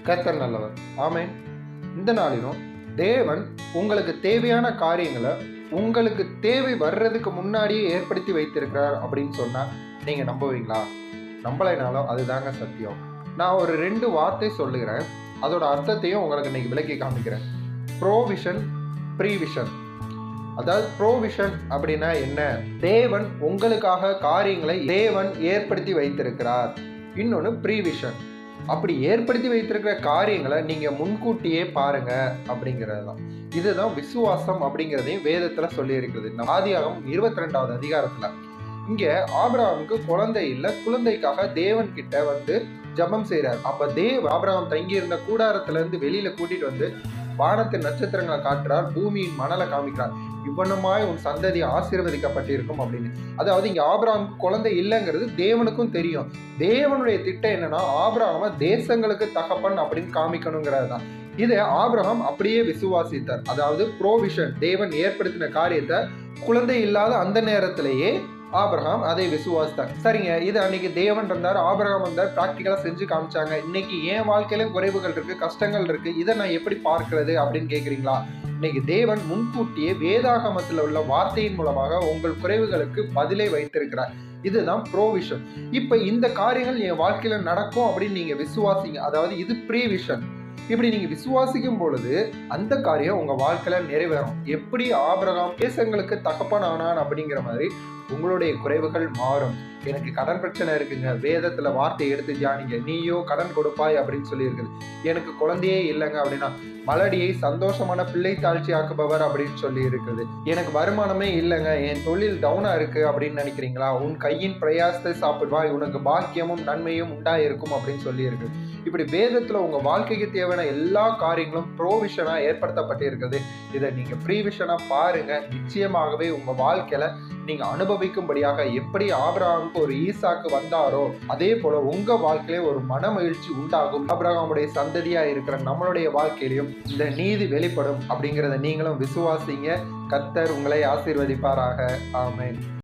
கர்த்தர் நல்லவர். ஆமென். இந்த நாளிலும் தேவன் உங்களுக்கு தேவையான காரியங்களை உங்களுக்கு தேவை வர்றதுக்கு முன்னாடியே ஏற்படுத்தி வைத்திருக்கிறார் அப்படின்னு சொன்னா நீங்க நம்புவீங்களா? நம்பலைனாலும் அதுதாங்க சத்தியம். நான் ஒரு 2 வார்த்தை சொல்லுகிறேன். அதோட அர்த்தத்தையும் உங்களுக்கு இன்னைக்கு விளக்கி காமிக்கிறேன். ப்ரோவிஷன், ப்ரீவிஷன். அதாவது ப்ரோவிஷன் அப்படின்னா என்ன? தேவன் உங்களுக்காக காரியங்களை தேவன் ஏற்படுத்தி வைத்திருக்கிறார். இன்னொன்று ப்ரீவிஷன். அப்படி ஏற்படுத்தி வைத்திருக்கிற காரியங்களை நீங்க முன்கூட்டியே பாருங்க அப்படிங்கிறது தான். இதுதான் விசுவாசம் அப்படிங்கிறதையும் வேதத்துல சொல்லி இருக்குது. ஆதியாகமம் 22வது அதிகாரத்துல இங்க ஆபிரகாமுக்கு குழந்தை இல்லை, குழந்தைக்காக தேவன் கிட்ட வந்து ஜெபம் செய்றார். அப்ப ஆபிரகாம் தங்கி இருந்த கூடாரத்துல இருந்து வெளியில கூட்டிட்டு வந்து வானத்தின் நட்சத்திரங்களை காட்டுறார், பூமியின் மணலை காமிக்கிறார். இவ்வனமாய் உன் சந்ததி ஆசீர்வதிக்கப்பட்டிருக்கும் அப்படின்னு. அதாவது இங்க ஆபிரகாமுக்கு குழந்தை இல்லைங்கிறது தேவனுக்கும் தெரியும். தேவனுடைய திட்டம் என்னன்னா ஆபிரகாம தேசங்களுக்கு தகப்பன் அப்படின்னு காமிக்கணுங்கிறது தான். இதை ஆபிரகாம் அப்படியே விசுவாசித்தார். அதாவது ப்ரோவிஷன், தேவன் ஏற்படுத்தின காரியத்தை குழந்தை இல்லாத அந்த நேரத்திலேயே ஆபிரகாம் அதை விசுவாசித்தார். சரிங்க, இது அன்னைக்கு தேவன் இருந்தார், ஆபிரகாம் வந்தார், பிராக்டிக்கலா செஞ்சு காமிச்சாங்க. இன்னைக்கு என் வாழ்க்கையிலும் குறைவுகள் இருக்கு, கஷ்டங்கள் இருக்கு, இதை நான் எப்படி பார்க்கிறது அப்படின்னு கேட்குறீங்களா? இன்னைக்கு தேவன் முன்கூட்டியே வேதாகமத்தில் உள்ள வார்த்தையின் மூலமாக உங்கள் குறைவுகளுக்கு பதிலை வைத்திருக்கிறார். இதுதான் ப்ரோவிஷன். இப்ப இந்த காரியங்கள் என் வாழ்க்கையில நடக்கும் அப்படின்னு நீங்க விசுவாசிங்க. அதாவது இது ப்ரீவிஷன். இப்படி நீங்க விசுவாசிக்கும் பொழுது அந்த காரியம் உங்க வாழ்க்கையில நிறைவேறும். எப்படி ஆபிரகாம் தேசங்களுக்கு தகப்பன் ஆனான் அப்படிங்கிற மாதிரி உங்களுடைய குறைவுகள் மாறும். எனக்கு கடன் பிரச்சனை இருக்குங்க, வேதத்துல வார்த்தை எடுத்து தியானிங்க. நீயோ கடன் கொடுப்பாய் அப்படின்னு சொல்லி இருக்குது. எனக்கு குழந்தையே இல்லைங்க அப்படின்னா மலடியை சந்தோஷமான பிள்ளை தாழ்ச்சி ஆக்குபவர் அப்படின்னு சொல்லி இருக்குது. எனக்கு வருமானமே இல்லைங்க, என் தொழில் டவுனா இருக்கு அப்படின்னு நினைக்கிறீங்களா? உன் கையின் பிரயாசத்தை சாப்பிடுவாய், உனக்கு பாக்கியமும் நன்மையும் உண்டாயிருக்கும் அப்படின்னு சொல்லி இருக்கு. இப்படி வேதத்துல உங்க வாழ்க்கைக்கு தேவையான எல்லா காரியங்களும் ப்ரோவிஷனா ஏற்படுத்தப்பட்டு இருக்குது. இதை நீங்க ப்ரீவிஷனா பாருங்க. நிச்சயமாகவே உங்க வாழ்க்கையில நீங்க அனுபவிக்கும்படியாக எப்படி ஆபிரகாமுக்கு ஒரு ஈசாக்கு வந்தாரோ அதே போல உங்க வாழ்க்கையிலே ஒரு மன மகிழ்ச்சி உண்டாகும். ஆபிரகாமுடைய சந்ததியா இருக்கிற நம்மளுடைய வாழ்க்கையிலையும் இந்த நீதி வெளிப்படும் அப்படிங்கிறத நீங்களும் விசுவாசிங்க. கர்த்தர் உங்களை ஆசீர்வதிப்பாராக. ஆமென்.